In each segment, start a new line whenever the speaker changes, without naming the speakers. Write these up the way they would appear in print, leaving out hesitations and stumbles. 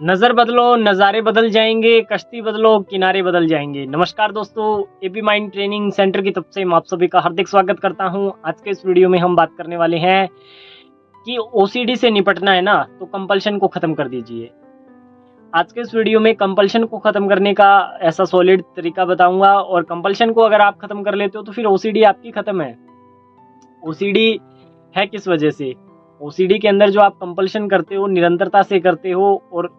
नजर बदलो नज़ारे बदल जाएंगे, कश्ती बदलो किनारे बदल जाएंगे। नमस्कार दोस्तों, एपी माइंड ट्रेनिंग सेंटर की तरफ से मैं आप सभी का हार्दिक स्वागत करता हूं। आज के इस वीडियो में हम बात करने वाले हैं कि ओसीडी से निपटना है ना, तो कंपल्शन को खत्म कर दीजिए। आज के इस वीडियो में कंपल्शन को खत्म करने का ऐसा सॉलिड तरीका बताऊंगा, और कंपल्शन को अगर आप खत्म कर लेते हो तो फिर ओसीडी आपकी खत्म है। ओसीडी है किस वजह से? ओसीडी के अंदर जो आप कंपल्शन करते हो, निरंतरता से करते हो और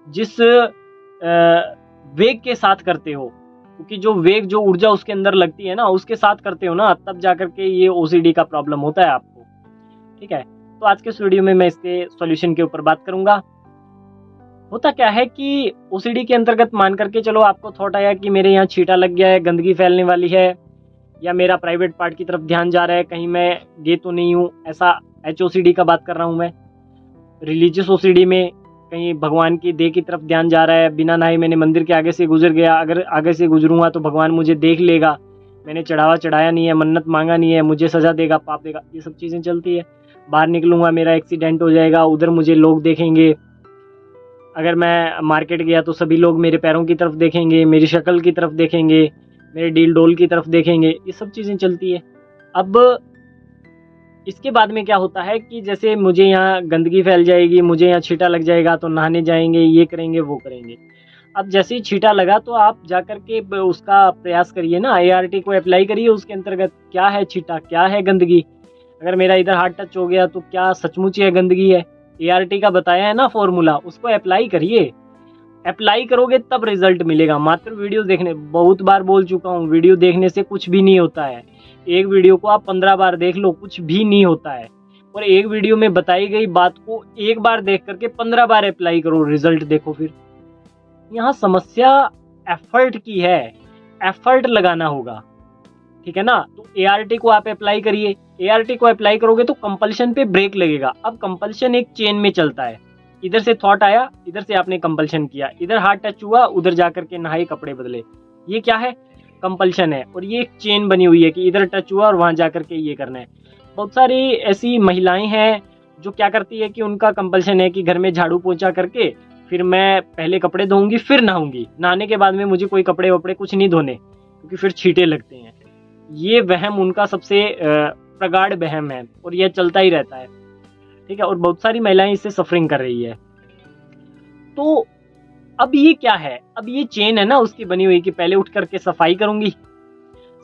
जिस वेग के साथ करते हो, क्योंकि जो वेग जो ऊर्जा उसके अंदर लगती है ना, उसके साथ करते हो ना, तब जाकर के ये ओसीडी का प्रॉब्लम होता है आपको। ठीक है, तो आज के इस वीडियो में मैं इसके सॉल्यूशन के ऊपर बात करूंगा। होता क्या है कि ओसीडी के अंतर्गत मान करके चलो, आपको थॉट आया कि मेरे यहाँ छींटा लग गया है, गंदगी फैलने वाली है, या मेरा प्राइवेट पार्ट की तरफ ध्यान जा रहा है, कहीं मैं गे तो नहीं हूँ। ऐसा एचओसीडी का बात कर रहा हूँ मैं। रिलीजियस ओसीडी में कहीं भगवान की देह की तरफ ध्यान जा रहा है, बिना नहाए मैंने मंदिर के आगे से गुजर गया, अगर आगे से गुजरूंगा तो भगवान मुझे देख लेगा, मैंने चढ़ावा चढ़ाया नहीं है, मन्नत मांगा नहीं है, मुझे सजा देगा, पाप देगा, ये सब चीज़ें चलती है। बाहर निकलूंगा मेरा एक्सीडेंट हो जाएगा, उधर मुझे लोग देखेंगे। अगर मैं मार्केट गया तो सभी लोग मेरे पैरों की तरफ देखेंगे, मेरी शक्ल की तरफ देखेंगे, मेरे डील डोल की तरफ देखेंगे, ये सब चीज़ें चलती है। अब इसके बाद में क्या होता है कि जैसे मुझे यहाँ गंदगी फैल जाएगी, मुझे यहाँ छींटा लग जाएगा, तो नहाने जाएंगे, ये करेंगे वो करेंगे। अब जैसे ही छींटा लगा तो आप जाकर के उसका प्रयास करिए ना, एआरटी को अप्लाई करिए। उसके अंतर्गत क्या है छींटा, क्या है गंदगी। अगर मेरा इधर हाथ टच हो गया तो क्या सचमुच ये गंदगी है? एआरटी का बताया है ना फॉर्मूला, उसको अप्लाई करिए। अप्लाई करोगे तब रिजल्ट मिलेगा। मात्र वीडियो देखने, बहुत बार बोल चुका हूँ, वीडियो देखने से कुछ भी नहीं होता है। एक वीडियो को आप 15 बार देख लो, कुछ भी नहीं होता है। और एक वीडियो में बताई गई बात को एक बार देख करके 15 बार अप्लाई करो, रिजल्ट देखो। फिर यहाँ समस्या एफर्ट की है, एफर्ट लगाना होगा। ठीक है ना? तो एआरटी को आप अप्लाई करिए। एआरटी को अप्लाई करोगे तो कंपल्शन पे ब्रेक लगेगा। अब कंपल्शन एक चेन में चलता है। इधर से थॉट आया, इधर से आपने कंपल्शन किया, इधर हाथ टच हुआ, उधर जाकर के नहाए, कपड़े बदले, ये क्या है? कंपल्शन है। और ये एक चेन बनी हुई है कि इधर टच हुआ और वहां जाकर के ये करना है। बहुत सारी ऐसी महिलाएं हैं जो क्या करती है कि उनका कंपल्शन है कि घर में झाड़ू पोंछा करके फिर मैं पहले कपड़े धोऊंगी फिर नहाऊंगी, नहाने के बाद में मुझे कोई कपड़े वपड़े कुछ नहीं धोने, क्योंकि फिर छींटे लगते हैं। ये वहम उनका सबसे प्रगाढ़ वहम है और यह चलता ही रहता है। ठीक है, और बहुत सारी महिलाएं इससे सफरिंग कर रही है। तो अब ये क्या है? अब ये चेन है ना उसकी बनी हुई कि पहले उठ करके सफाई करूंगी,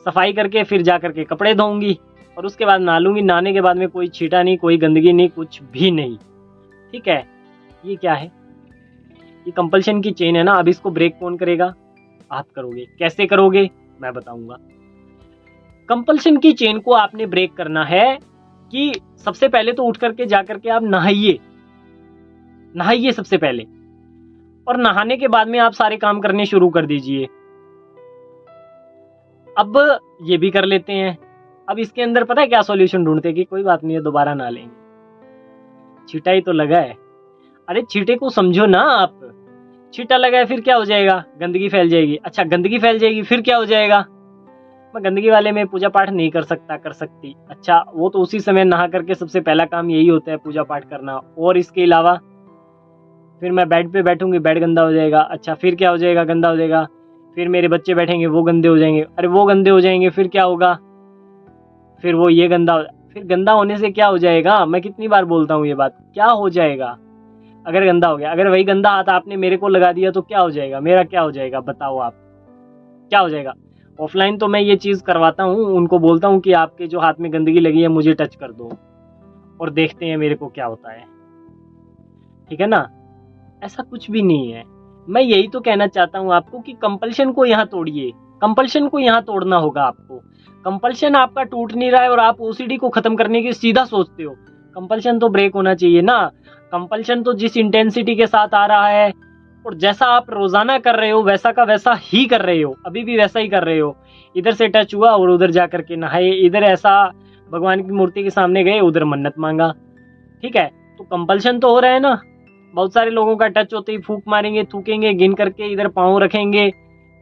सफाई करके फिर जा करके कपड़े धोऊंगी और उसके बाद नहा लूंगी। नहाने के बाद में कोई छींटा नहीं, कोई गंदगी नहीं, कुछ भी नहीं। ठीक है, ये क्या है? ये कंपल्शन की चेन है ना। अब इसको ब्रेक कौन करेगा? आप करोगे। कैसे करोगे? मैं बताऊंगा। कंपल्शन की चेन को आपने ब्रेक करना है कि सबसे पहले तो उठ करके जा करके आप नहाइए, नहाइए सबसे पहले, और नहाने के बाद में आप सारे काम करने शुरू कर दीजिए। अब ये भी कर लेते हैं। अब इसके अंदर पता है क्या सॉल्यूशन ढूंढते कि कोई बात नहीं है, दोबारा नहा लेंगे, छींटा ही तो लगा है। अरे छींटे को समझो ना आप। छींटा लगा है फिर क्या हो जाएगा? गंदगी फैल जाएगी। अच्छा, गंदगी फैल जाएगी फिर क्या हो जाएगा? मैं गंदगी वाले में पूजा पाठ नहीं कर सकता, कर सकती। अच्छा, वो तो उसी समय नहा करके सबसे पहला काम यही होता है, पूजा पाठ करना। और इसके अलावा फिर मैं बेड पे बैठूंगी, बेड गंदा हो जाएगा। अच्छा, फिर क्या हो जाएगा? गंदा हो जाएगा। फिर मेरे बच्चे बैठेंगे, वो गंदे हो जाएंगे। अरे वो गंदे हो जाएंगे फिर क्या होगा? फिर वो ये गंदा, फिर गंदा होने से क्या हो जाएगा? मैं कितनी बार बोलता हूँ ये बात, क्या हो जाएगा अगर गंदा हो गया? अगर वही गंदा हाथ आपने मेरे को लगा दिया तो क्या हो जाएगा? मेरा क्या हो जाएगा? बताओ आप, क्या हो जाएगा? ऑफलाइन तो मैं ये चीज़ करवाता हूँ, उनको बोलता हूँ कि आपके जो हाथ में गंदगी लगी है मुझे टच कर दो और देखते हैं मेरे को क्या होता है। ठीक है ना? ऐसा कुछ भी नहीं है। मैं यही तो कहना चाहता हूँ आपको कि कंपल्शन को यहाँ तोड़िए, कंपल्शन को यहाँ तोड़ना होगा आपको। कंपल्शन आपका टूट नहीं रहा है और आप ओसीडी को खत्म करने की सीधा सोचते हो। कंपल्शन तो ब्रेक होना चाहिए ना। कंपल्शन तो जिस इंटेंसिटी के साथ आ रहा है और जैसा आप रोजाना कर रहे हो वैसा का वैसा ही कर रहे हो, अभी भी वैसा ही कर रहे हो। इधर से टच हुआ और उधर जा करके नहाए, इधर ऐसा भगवान की मूर्ति के सामने गए, उधर मन्नत मांगा। ठीक है, तो कंपल्शन तो हो रहा है ना। बहुत सारे लोगों का टच होते ही फूंक मारेंगे, थूकेंगे, गिन करके इधर पाँव रखेंगे,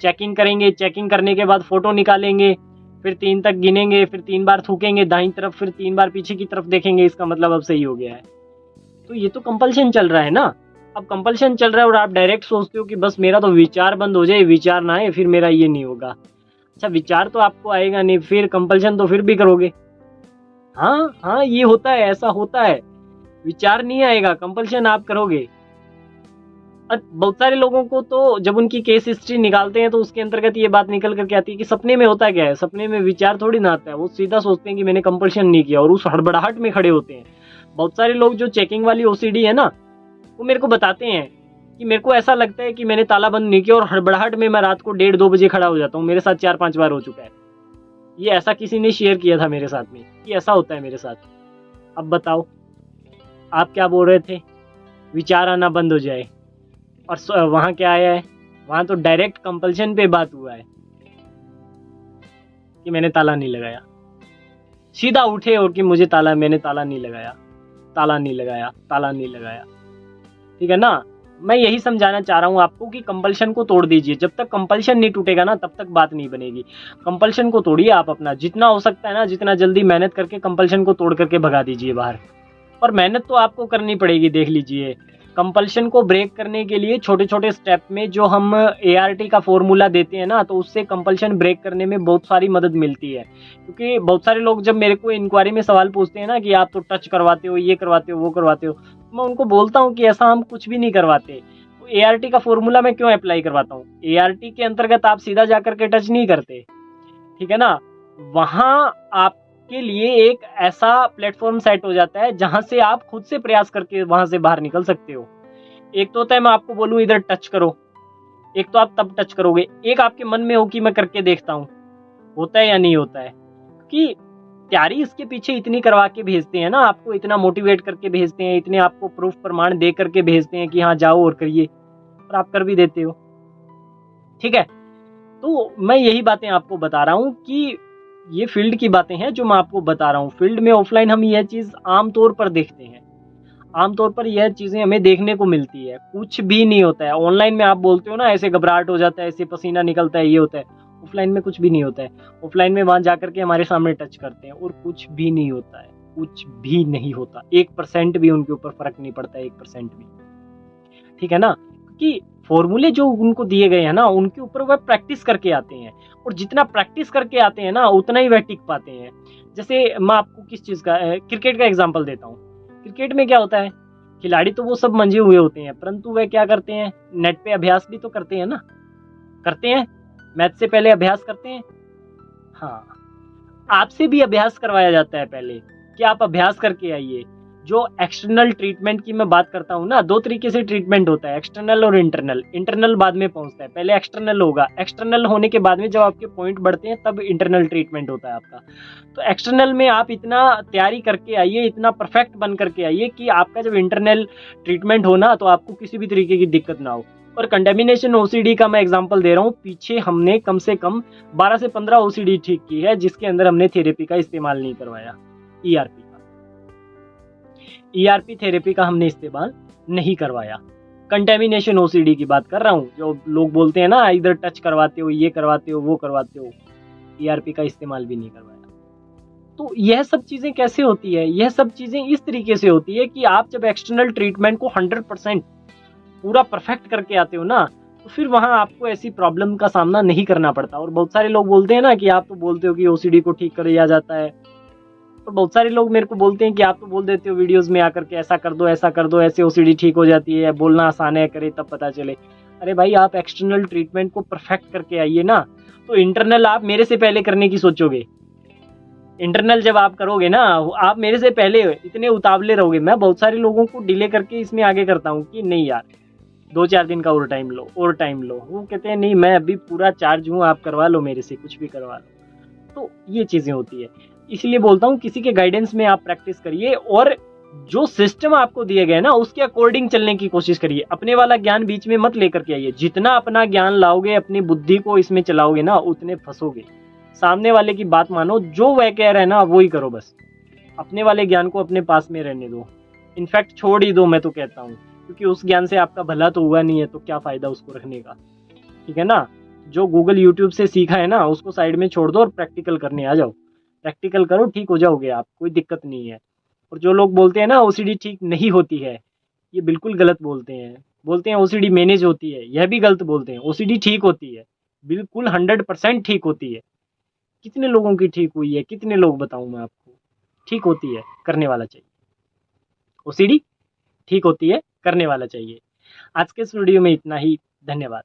चेकिंग करेंगे, चेकिंग करने के बाद फोटो निकालेंगे, फिर 3 तक गिनेंगे, फिर 3 बार थूकेंगे दाईं तरफ, फिर 3 बार पीछे की तरफ देखेंगे, इसका मतलब अब सही हो गया है। तो ये तो कंपल्शन चल रहा है ना। अब कंपल्शन चल रहा है और आप डायरेक्ट सोचते हो कि बस मेरा तो विचार बंद हो जाए, विचार ना आए, फिर मेरा ये नहीं होगा। अच्छा, विचार तो आपको आएगा नहीं, फिर कंपल्शन तो फिर भी करोगे। हाँ हाँ, ये होता है, ऐसा होता है। विचार नहीं आएगा, कंपल्शन आप करोगे। बहुत सारे लोगों को तो जब उनकी केस हिस्ट्री निकालते हैं तो उसके अंतर्गत ये बात निकल करके आती है कि सपने में होता क्या है, सपने में विचार थोड़ी ना आता है, वो सीधा सोचते हैं कि मैंने कंपल्शन नहीं किया और उस हड़बड़ाहट में खड़े होते हैं। बहुत सारे लोग जो चेकिंग वाली ओसीडी है ना, वो मेरे को बताते हैं कि मेरे को ऐसा लगता है कि मैंने ताला बंद नहीं किया और हड़बड़ाहट में मैं रात को 1:30-2 बजे खड़ा हो जाता हूँ। मेरे साथ 4-5 बार हो चुका है ये। ऐसा किसी ने शेयर किया था मेरे साथ में कि ऐसा होता है मेरे साथ। अब बताओ, आप क्या बोल रहे थे, विचार आना बंद हो जाए, और वहां क्या आया है, वहां तो डायरेक्ट कंपल्शन पे बात हुआ है कि मैंने ताला नहीं लगाया। सीधा उठे और कि मैंने ताला नहीं लगाया, ताला नहीं लगाया, ताला नहीं लगाया। ठीक है ना। मैं यही समझाना चाह रहा हूँ आपको कि कंपल्शन को तोड़ दीजिए। जब तक कंपल्शन नहीं टूटेगा ना, तब तक बात नहीं बनेगी। कंपल्शन को तोड़िए आप अपना, जितना हो सकता है ना, जितना जल्दी मेहनत करके कंपल्शन को तोड़ करके भगा दीजिए बाहर। और मेहनत तो आपको करनी पड़ेगी। देख लीजिए, कंपल्शन को ब्रेक करने के लिए छोटे छोटे स्टेप में जो हम ART का फॉर्मूला देते हैं ना, तो उससे कंपल्शन ब्रेक करने में बहुत सारी मदद मिलती है। क्योंकि बहुत सारे लोग जब मेरे को इंक्वायरी में सवाल पूछते हैं ना कि आप तो टच करवाते हो, ये करवाते हो, वो करवाते हो, मैं उनको बोलता हूँ कि ऐसा हम कुछ भी नहीं करवाते। तो ART का फॉर्मूला मैं क्यों अप्लाई करवाता हूँ? ART के अंतर्गत आप सीधा जाकर के टच नहीं करते, ठीक है ना। वहां आपके लिए एक ऐसा प्लेटफॉर्म सेट हो जाता है जहां से आप खुद से प्रयास करके वहां से बाहर निकल सकते हो। एक तो होता है मैं आपको बोलूं इधर टच करो, एक तो आप तब टच करोगे, एक आपके मन में हो कि मैं करके देखता हूं, होता है या नहीं होता है। कि तैयारी इसके पीछे इतनी करवा के भेजते हैं ना, आपको इतना मोटिवेट करके भेजते हैं, इतने आपको प्रूफ प्रमाण दे करके भेजते हैं कि हाँ जाओ और करिए, और आप कर भी देते हो। ठीक है, तो मैं यही बातें आपको बता रहा हूं कि ये फील्ड की बातें हैं जो मैं आपको बता रहा हूँ। फील्ड में ऑफलाइन हम यह चीज आमतौर पर देखते हैं, आमतौर पर यह चीजें हमें देखने को मिलती है। कुछ भी नहीं होता है। ऑनलाइन में आप बोलते हो ना ऐसे घबराहट हो जाता है, ऐसे पसीना निकलता है, ये होता है। ऑफलाइन में कुछ भी नहीं होता है। ऑफलाइन में वहां जाकर के हमारे सामने टच करते हैं और कुछ भी नहीं होता है, कुछ भी नहीं होता। 1% भी उनके ऊपर फर्क नहीं पड़ता है, 1% भी। ठीक है ना, कि फॉर्मूले जो उनको दिए गए हैं ना, उनके ऊपर वह प्रैक्टिस करके आते हैं, और जितना प्रैक्टिस करके आते हैं ना, उतना ही वह टिक पाते हैं। जैसे मैं आपको किस चीज का, क्रिकेट का एग्जांपल देता हूँ। क्रिकेट में क्या होता है, खिलाड़ी तो वो सब मंजे हुए होते हैं, परंतु वह क्या करते हैं, नेट पे अभ्यास भी तो करते हैं ना, करते हैं, मैच से पहले अभ्यास करते हैं। हाँ, आपसे भी अभ्यास करवाया जाता है पहले कि आप अभ्यास करके आइए। जो एक्सटर्नल ट्रीटमेंट की मैं बात करता हूँ ना, 2 तरीके से ट्रीटमेंट होता है, एक्सटर्नल और इंटरनल। इंटरनल बाद में पहुंचता है, पहले एक्सटर्नल होगा। एक्सटर्नल होने के बाद में जब आपके पॉइंट बढ़ते हैं तब इंटरनल ट्रीटमेंट होता है आपका। तो एक्सटर्नल में आप इतना तैयारी करके आइए, इतना परफेक्ट बन करके आइए कि आपका जब इंटरनल ट्रीटमेंट हो ना, तो आपको किसी भी तरीके की दिक्कत ना हो। और कंटेमिनेशन OCD का मैं एग्जांपल दे रहा हूँ। पीछे हमने कम से कम 12 से 15 OCD ठीक की है, जिसके अंदर हमने थेरेपी का इस्तेमाल नहीं करवाया। ERP थेरेपी का हमने इस्तेमाल नहीं करवाया। कंटेमिनेशन OCD की बात कर रहा हूँ। जो लोग बोलते हैं ना इधर टच करवाते हो, ये करवाते हो, वो करवाते हो, ERP का इस्तेमाल भी नहीं करवाया। तो यह सब चीजें कैसे होती है? यह सब चीजें इस तरीके से होती है कि आप जब एक्सटर्नल ट्रीटमेंट को 100% पूरा परफेक्ट करके आते हो ना, तो फिर वहां आपको ऐसी प्रॉब्लम का सामना नहीं करना पड़ता। और बहुत सारे लोग बोलते हैं ना कि आप तो बोलते हो कि OCD को ठीक कर दिया जाता है, और बहुत सारे लोग मेरे को बोलते हैं कि आप तो बोल देते हो वीडियोस में आकर के ऐसा कर दो, ऐसा कर दो, ऐसे OCD ठीक हो जाती है, बोलना आसान है, करे तब पता चले। अरे भाई, आप एक्सटर्नल ट्रीटमेंट को परफेक्ट करके आइए ना, तो इंटरनल आप मेरे से पहले करने की सोचोगे। इंटरनल जब आप करोगे ना, आप मेरे से पहले इतने उतावले रहोगे। मैं बहुत सारे लोगों को डिले करके इसमें आगे करता हूँ कि नहीं यार, 2-4 दिन का और टाइम लो, और टाइम लो। वो कहते हैं नहीं, मैं अभी पूरा चार्ज हूँ, आप करवा लो मेरे से, कुछ भी करवा लो। तो ये चीजें होती है। इसलिए बोलता हूँ किसी के गाइडेंस में आप प्रैक्टिस करिए, और जो सिस्टम आपको दिए गए ना उसके अकॉर्डिंग चलने की कोशिश करिए। अपने वाला ज्ञान बीच में मत लेकर के आइए। जितना अपना ज्ञान लाओगे, अपनी बुद्धि को इसमें चलाओगे ना, उतने फंसोगे। सामने वाले की बात मानो, जो वह कह रहा है ना वो ही करो बस। अपने वाले ज्ञान को अपने पास में रहने दो, इनफैक्ट छोड़ ही दो मैं तो कहता हूँ, क्योंकि उस ज्ञान से आपका भला तो हुआ नहीं है, तो क्या फायदा उसको रखने का। ठीक है ना। जो गूगल यूट्यूब से सीखा है ना, उसको साइड में छोड़ दो और प्रैक्टिकल करने आ जाओ। प्रैक्टिकल करो, ठीक हो जाओगे आप, कोई दिक्कत नहीं है। और जो लोग बोलते हैं ना OCD ठीक नहीं होती है, ये बिल्कुल गलत बोलते हैं ओसीडी मैनेज होती है, यह भी गलत बोलते हैं। ओसीडी ठीक होती है, बिल्कुल 100% ठीक होती है। कितने लोगों की ठीक हुई है, कितने लोग बताऊं मैं आपको। ठीक होती है, करने वाला चाहिए। ओसीडी ठीक होती है, करने वाला चाहिए। आज के इस वीडियो में इतना ही। धन्यवाद।